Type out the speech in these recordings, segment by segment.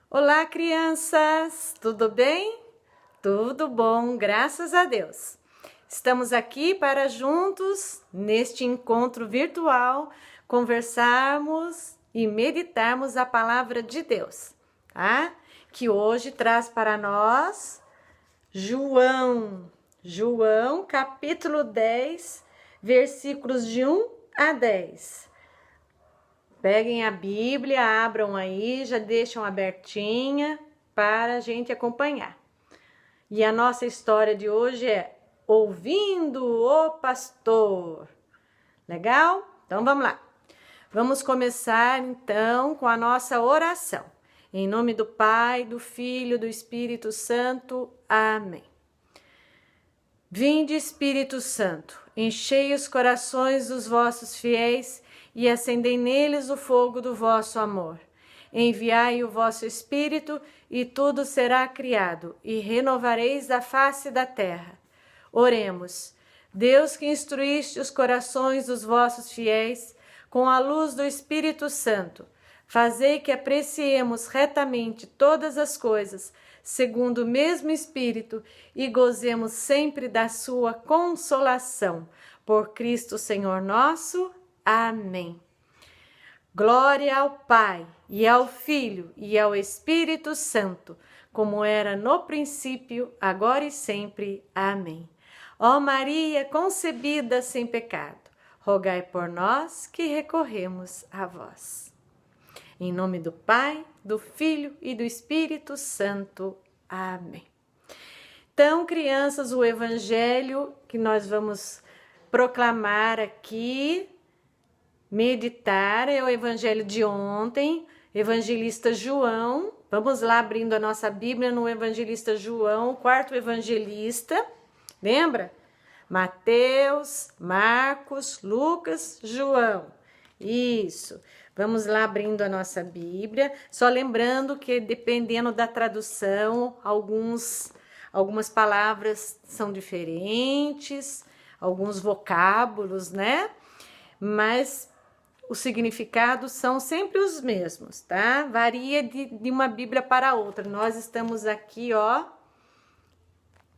Olá, crianças! Tudo bem? Tudo bom, graças a Deus. Estamos aqui para juntos, neste encontro virtual, conversarmos e meditarmos a palavra de Deus, tá? Que hoje traz para nós João, capítulo 10, versículos de 1 a 10. Peguem a Bíblia, abram aí, já deixam abertinha para a gente acompanhar. E a nossa história de hoje é Ouvindo o Pastor. Legal? Então vamos lá. Vamos começar então com a nossa oração. Em nome do Pai, do Filho e do Espírito Santo. Amém. Vinde, Espírito Santo, enchei os corações dos vossos fiéis e acendei neles o fogo do vosso amor. Enviai o vosso Espírito, e tudo será criado, e renovareis a face da terra. Oremos. Deus, que instruíste os corações dos vossos fiéis com a luz do Espírito Santo, fazei que apreciemos retamente todas as coisas, segundo o mesmo Espírito, e gozemos sempre da sua consolação. Por Cristo Senhor nosso. Amém. Glória ao Pai, e ao Filho, e ao Espírito Santo, como era no princípio, agora e sempre. Amém. Ó Maria, concebida sem pecado, rogai por nós que recorremos a vós. Em nome do Pai, do Filho e do Espírito Santo. Amém. Então, crianças, o evangelho que nós vamos proclamar aqui, meditar, é o evangelho de ontem, evangelista João. Vamos lá abrindo a nossa Bíblia no evangelista João, o quarto evangelista. Lembra? Mateus, Marcos, Lucas, João. Isso. Vamos lá abrindo a nossa Bíblia. Só lembrando que dependendo da tradução, algumas palavras são diferentes, alguns vocábulos, né? Mas os significados são sempre os mesmos, tá? Varia de uma Bíblia para outra. Nós estamos aqui, ó,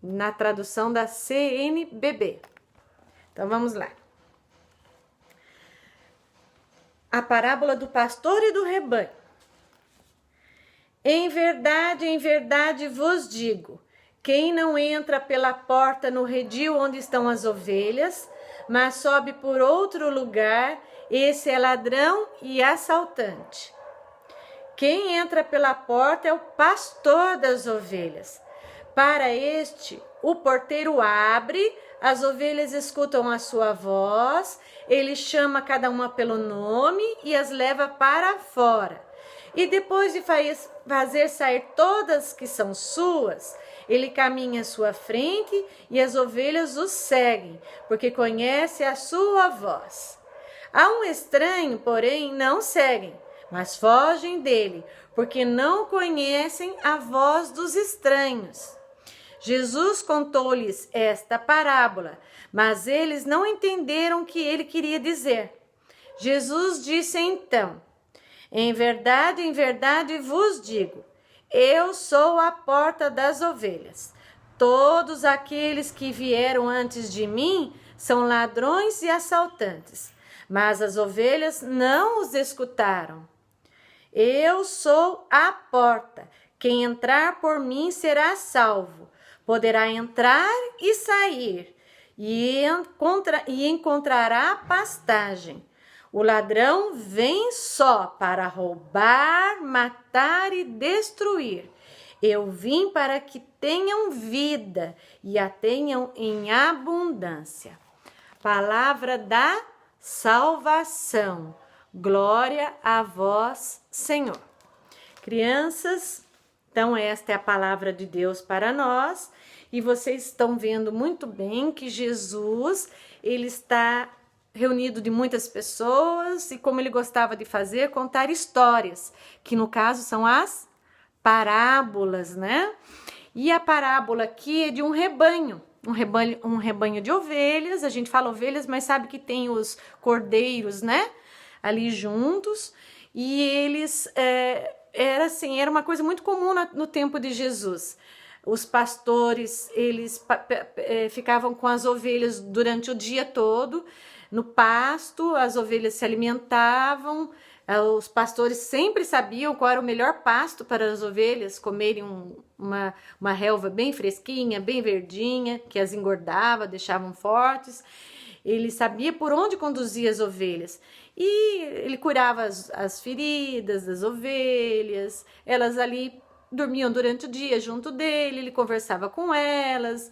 na tradução da CNBB. Então, vamos lá. A parábola do pastor e do rebanho. Em verdade vos digo, quem não entra pela porta no redil onde estão as ovelhas, mas sobe por outro lugar, esse é ladrão e assaltante. Quem entra pela porta é o pastor das ovelhas. Para este, o porteiro abre, as ovelhas escutam a sua voz, ele chama cada uma pelo nome e as leva para fora. E depois de fazer sair todas que são suas, ele caminha à sua frente e as ovelhas o seguem, porque conhece a sua voz. A um estranho, porém, não seguem, mas fogem dele, porque não conhecem a voz dos estranhos. Jesus contou-lhes esta parábola, mas eles não entenderam o que ele queria dizer. Jesus disse então: em verdade vos digo, eu sou a porta das ovelhas. Todos aqueles que vieram antes de mim são ladrões e assaltantes, mas as ovelhas não os escutaram. Eu sou a porta. Quem entrar por mim será salvo. Poderá entrar e sair, e encontrará pastagem. O ladrão vem só para roubar, matar e destruir. Eu vim para que tenham vida e a tenham em abundância. Palavra da salvação. Glória a vós, Senhor. Crianças, então esta é a palavra de Deus para nós. E vocês estão vendo muito bem que Jesus, ele está reunido de muitas pessoas e como ele gostava de fazer, contar histórias, que no caso são as parábolas, né? E a parábola aqui é de um rebanho de ovelhas. A gente fala ovelhas, mas sabe que tem os cordeiros, né? Ali juntos. E eles era assim, era uma coisa muito comum no tempo de Jesus. Os pastores, eles ficavam com as ovelhas durante o dia todo, no pasto, as ovelhas se alimentavam, os pastores sempre sabiam qual era o melhor pasto para as ovelhas comerem uma relva bem fresquinha, bem verdinha, que as engordava, deixavam fortes. Ele sabia por onde conduzir as ovelhas. E ele curava as feridas das ovelhas, elas ali dormiam durante o dia junto dele, ele conversava com elas.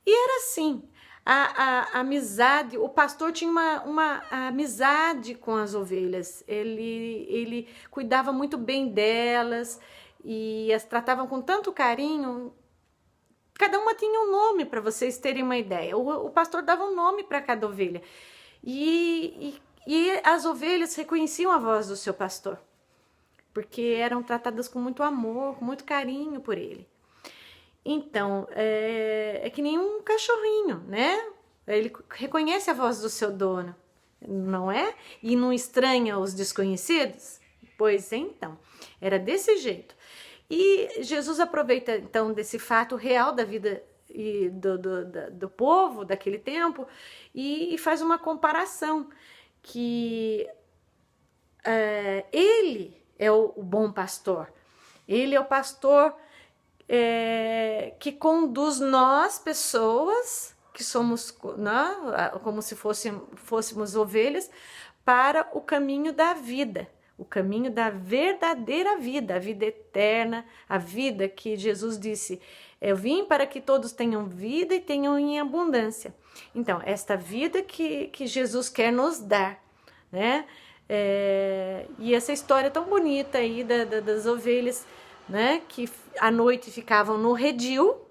E era assim, a amizade, o pastor tinha uma amizade com as ovelhas, ele cuidava muito bem delas e as tratavam com tanto carinho. Cada uma tinha um nome, para vocês terem uma ideia. O pastor dava um nome para cada ovelha. E as ovelhas reconheciam a voz do seu pastor, porque eram tratadas com muito amor, com muito carinho por ele. Então, é que nem um cachorrinho, né? Ele reconhece a voz do seu dono, não é? E não estranha os desconhecidos? Pois então, era desse jeito. E Jesus aproveita, então, desse fato real da vida do povo daquele tempo e faz uma comparação, que ele é o bom pastor. Ele é o pastor que conduz nós, pessoas, que somos, né, como se fôssemos ovelhas, para o caminho da vida, o caminho da verdadeira vida, a vida eterna, a vida que Jesus disse: eu vim para que todos tenham vida e tenham em abundância. Então, esta vida que Jesus quer nos dar, né? E essa história tão bonita aí das ovelhas, né? Que à noite ficavam no redil,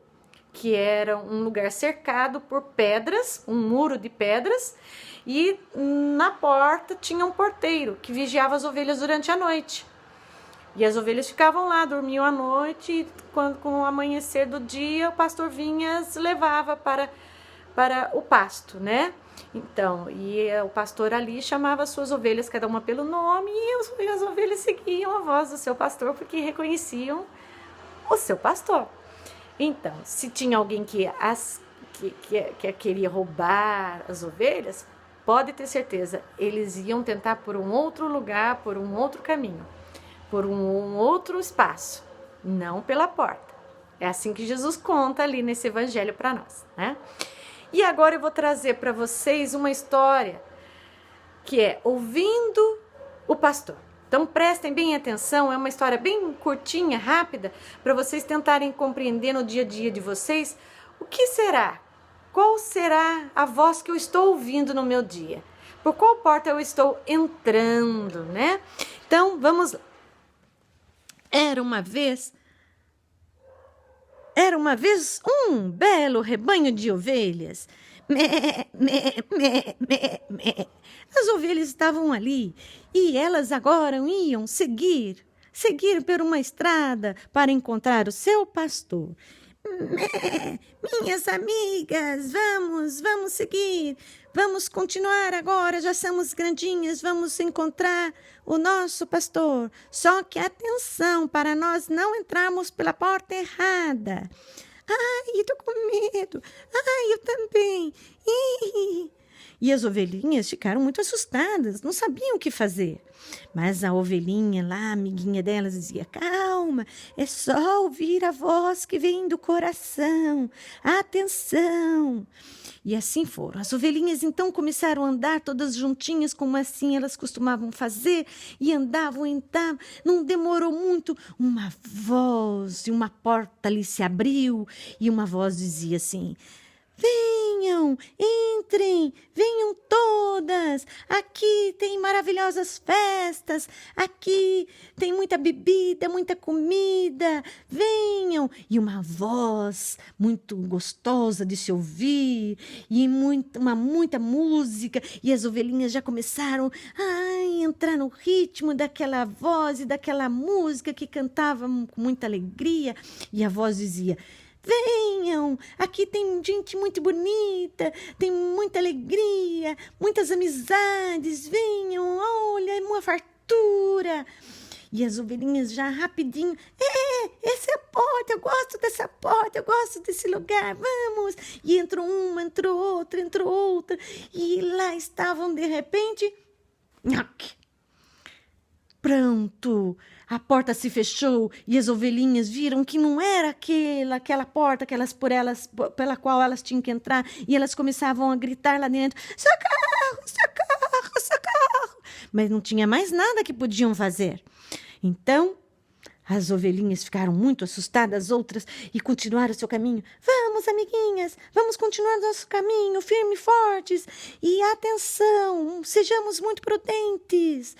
que era um lugar cercado por pedras, um muro de pedras, e na porta tinha um porteiro que vigiava as ovelhas durante a noite. E as ovelhas ficavam lá, dormiam à noite, e com o amanhecer do dia, o pastor vinha e as levava para o pasto, né? Então, o pastor ali chamava as suas ovelhas, cada uma pelo nome, e as ovelhas seguiam a voz do seu pastor, porque reconheciam o seu pastor. Então, se tinha alguém que queria roubar as ovelhas, pode ter certeza, eles iam tentar por um outro lugar, por um outro caminho, por um outro espaço, não pela porta. É assim que Jesus conta ali nesse evangelho para nós, né? E agora eu vou trazer para vocês uma história que é Ouvindo o Pastor. Então prestem bem atenção, é uma história bem curtinha, rápida, para vocês tentarem compreender no dia a dia de vocês o que será, qual será a voz que eu estou ouvindo no meu dia, por qual porta eu estou entrando, né? Então vamos lá. Era uma vez um belo rebanho de ovelhas. Mé, mé, mé, mé, mé. As ovelhas estavam ali e elas agora iam seguir por uma estrada para encontrar o seu pastor. Mé, minhas amigas, vamos seguir, vamos continuar agora, já somos grandinhas, vamos encontrar o nosso pastor. Só que atenção, para nós não entrarmos pela porta errada. Ai, eu tô com medo. Ai, eu também. E as ovelhinhas ficaram muito assustadas, não sabiam o que fazer. Mas a ovelhinha lá, amiguinha delas, dizia: calma, é só ouvir a voz que vem do coração. Atenção! E assim foram. As ovelhinhas então começaram a andar todas juntinhas, como assim elas costumavam fazer, e andavam. Não demorou muito, uma voz e uma porta ali se abriu, e uma voz dizia assim: venham, entrem, venham todas, aqui tem maravilhosas festas, aqui tem muita bebida, muita comida, venham. E uma voz muito gostosa de se ouvir, e muita música, e as ovelhinhas já começaram a entrar no ritmo daquela voz e daquela música que cantavam com muita alegria, e a voz dizia: venham, aqui tem gente muito bonita, tem muita alegria, muitas amizades, venham, olha, é uma fartura. E as ovelhinhas já rapidinho, essa é a porta, eu gosto dessa porta, eu gosto desse lugar, vamos. E entrou uma, entrou outra, e lá estavam de repente, nhoque. Pronto, a porta se fechou e as ovelhinhas viram que não era aquela porta pela qual elas tinham que entrar, e elas começavam a gritar lá dentro, socorro, socorro, socorro, mas não tinha mais nada que podiam fazer. Então, as ovelhinhas ficaram muito assustadas, as outras, e continuaram seu caminho. Vamos, amiguinhas, vamos continuar nosso caminho, firme e fortes. E atenção, sejamos muito prudentes.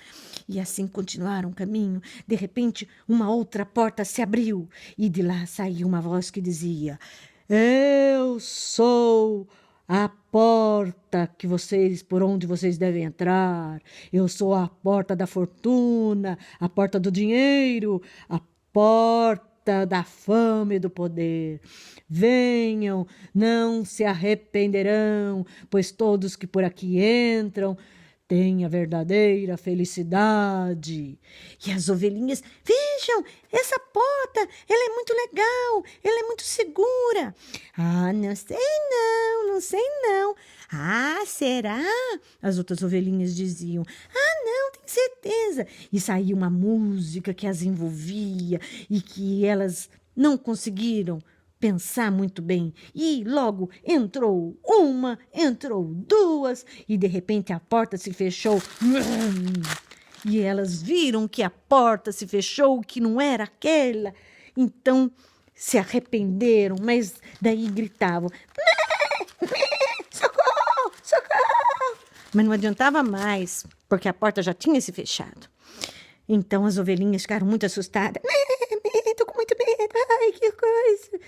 E assim continuaram o caminho. De repente, uma outra porta se abriu, e de lá saiu uma voz que dizia: eu sou a porta por onde vocês devem entrar. Eu sou a porta da fortuna, a porta do dinheiro, a porta da fama e do poder. Venham, não se arrependerão, pois todos que por aqui entram têm a verdadeira felicidade. E as ovelhinhas, vejam, essa porta, ela é muito legal, ela é muito segura. Ah, não sei não. Ah, será? As outras ovelhinhas diziam. Ah, não, tenho certeza. E saía uma música que as envolvia e que elas não conseguiram pensar muito bem, e logo entrou uma, entrou duas, e de repente a porta se fechou. E elas viram que a porta se fechou, que não era aquela. Então se arrependeram, mas daí gritavam: socorro, socorro! Mas não adiantava mais, porque a porta já tinha se fechado. Então as ovelhinhas ficaram muito assustadas. Tô com muito medo, ai, que coisa.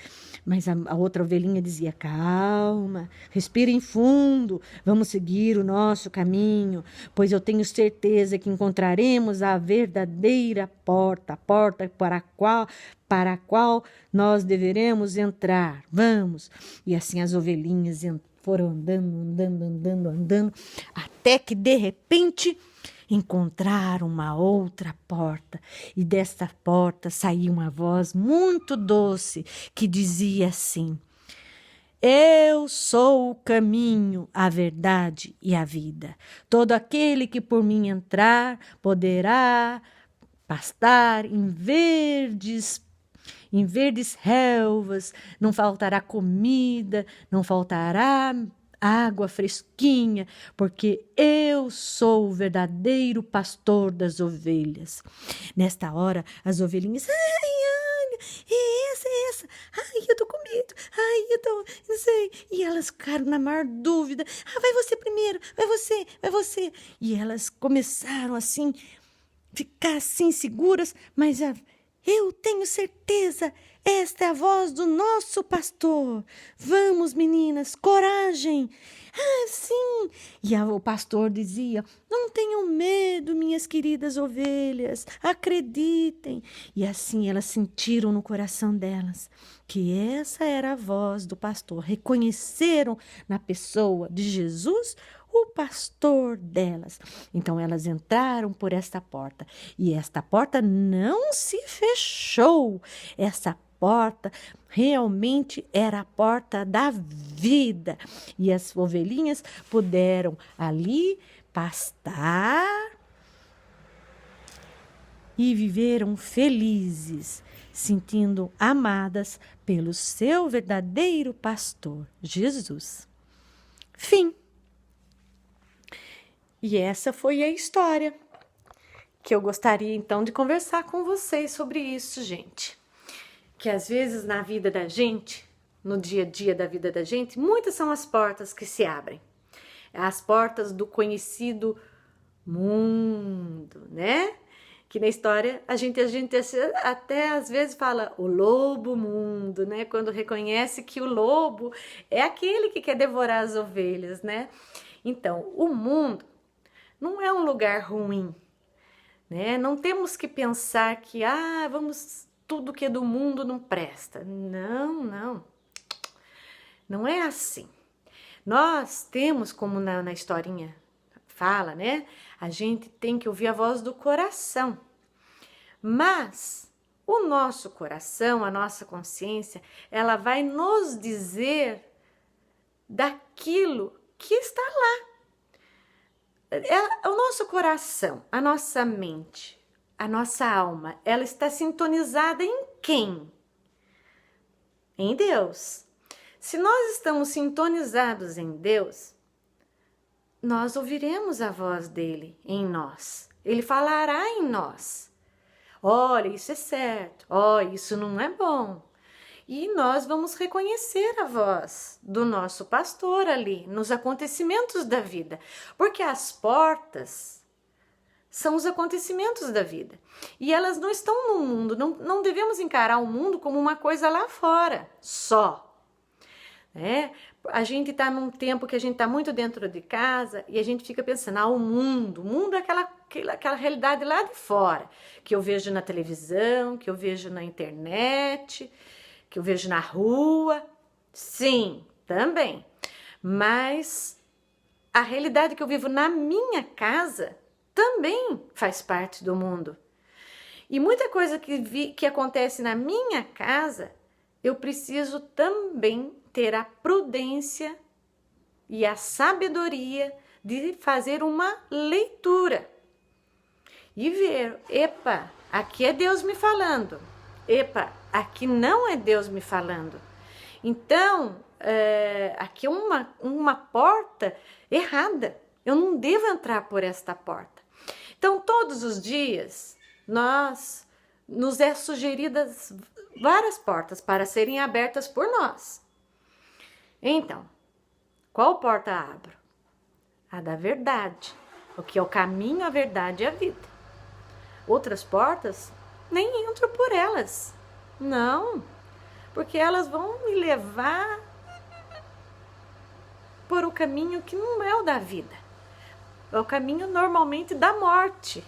Mas a outra ovelhinha dizia: calma, respirem fundo, vamos seguir o nosso caminho, pois eu tenho certeza que encontraremos a verdadeira porta, a porta para a qual nós deveremos entrar. Vamos. E assim as ovelhinhas foram andando, até que de repente encontraram uma outra porta, e desta porta saiu uma voz muito doce que dizia assim: eu sou o caminho, a verdade e a vida. Todo aquele que por mim entrar poderá pastar em verdes relvas, não faltará comida, não faltará água fresquinha, porque eu sou o verdadeiro pastor das ovelhas. Nesta hora, as ovelhinhas, essa, ai, eu tô com medo, ai, não sei, e elas ficaram na maior dúvida, vai você primeiro, vai você, e elas começaram assim, ficar assim seguras, mas eu tenho certeza, esta é a voz do nosso pastor. Vamos, meninas, coragem. Ah, sim. E o pastor dizia: não tenham medo, minhas queridas ovelhas, acreditem. E assim elas sentiram no coração delas que essa era a voz do pastor. Reconheceram na pessoa de Jesus o pastor delas. Então elas entraram por esta porta, e esta porta não se fechou. Essa porta realmente era a porta da vida, e as ovelhinhas puderam ali pastar e viveram felizes, sentindo amadas pelo seu verdadeiro pastor, Jesus. Fim. E essa foi a história que eu gostaria então de conversar com vocês sobre isso, gente. Que às vezes na vida da gente, no dia a dia da vida da gente, muitas são as portas que se abrem. As portas do conhecido mundo, né? Que na história a gente até às vezes fala o lobo mundo, né? Quando reconhece que o lobo é aquele que quer devorar as ovelhas, né? Então, o mundo não é um lugar ruim, né? Não temos que pensar que, tudo que é do mundo não presta. Não. Não é assim. Nós temos, como na historinha fala, né? A gente tem que ouvir a voz do coração. Mas o nosso coração, a nossa consciência, ela vai nos dizer daquilo que está lá. O nosso coração, a nossa mente, a nossa alma, ela está sintonizada em quem? Em Deus. Se nós estamos sintonizados em Deus, nós ouviremos a voz dele em nós. Ele falará em nós. Olha, isso é certo. Olha, isso não é bom. E nós vamos reconhecer a voz do nosso pastor ali, nos acontecimentos da vida. Porque as portas são os acontecimentos da vida. E elas não estão no mundo. Não devemos encarar o mundo como uma coisa lá fora, só. A gente está num tempo que a gente está muito dentro de casa e a gente fica pensando, o mundo é aquela realidade lá de fora, que eu vejo na televisão, que eu vejo na internet, que eu vejo na rua. Sim, também. Mas a realidade que eu vivo na minha casa também faz parte do mundo. E muita coisa que acontece na minha casa, eu preciso também ter a prudência e a sabedoria de fazer uma leitura e ver, epa, aqui é Deus me falando, epa, aqui não é Deus me falando. Então, aqui é uma porta errada, eu não devo entrar por esta porta. Então, todos os dias, nos é sugeridas várias portas para serem abertas por nós. Então, qual porta abro? A da verdade, o que é o caminho, a verdade e a vida. Outras portas, nem entro por elas. Não, porque elas vão me levar por o caminho que não é o da vida. É o caminho normalmente da morte.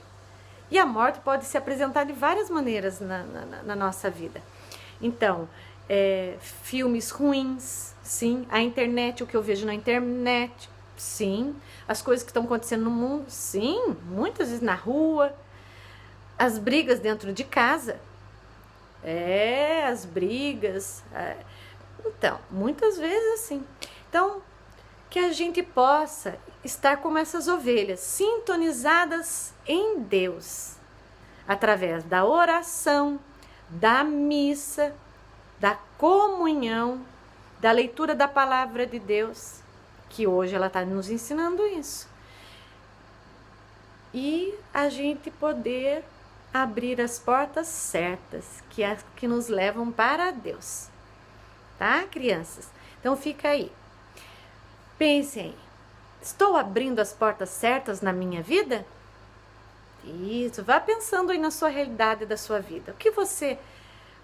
E a morte pode se apresentar de várias maneiras na nossa vida. Então, filmes ruins, sim. A internet, o que eu vejo na internet, sim. As coisas que estão acontecendo no mundo, sim. Muitas vezes na rua. As brigas dentro de casa. As brigas. Então, muitas vezes assim. Então, que a gente possa estar como essas ovelhas, sintonizadas em Deus, através da oração, da missa, da comunhão, da leitura da palavra de Deus, que hoje ela está nos ensinando isso. E a gente poder abrir as portas certas, que nos levam para Deus. Tá, crianças? Então fica aí. Pensem aí. Estou abrindo as portas certas na minha vida? Isso, vá pensando aí na sua realidade da sua vida.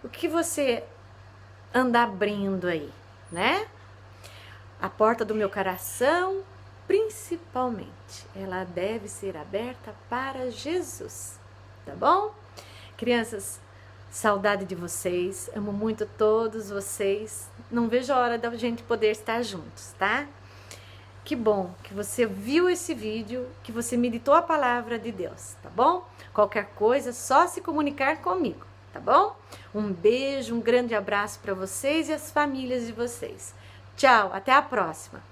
O que você anda abrindo aí, né? A porta do meu coração, principalmente, ela deve ser aberta para Jesus, tá bom? Crianças, saudade de vocês, amo muito todos vocês. Não vejo a hora da gente poder estar juntos, tá? Que bom que você viu esse vídeo, que você meditou a palavra de Deus, tá bom? Qualquer coisa, só se comunicar comigo, tá bom? Um beijo, um grande abraço para vocês e as famílias de vocês. Tchau, até a próxima!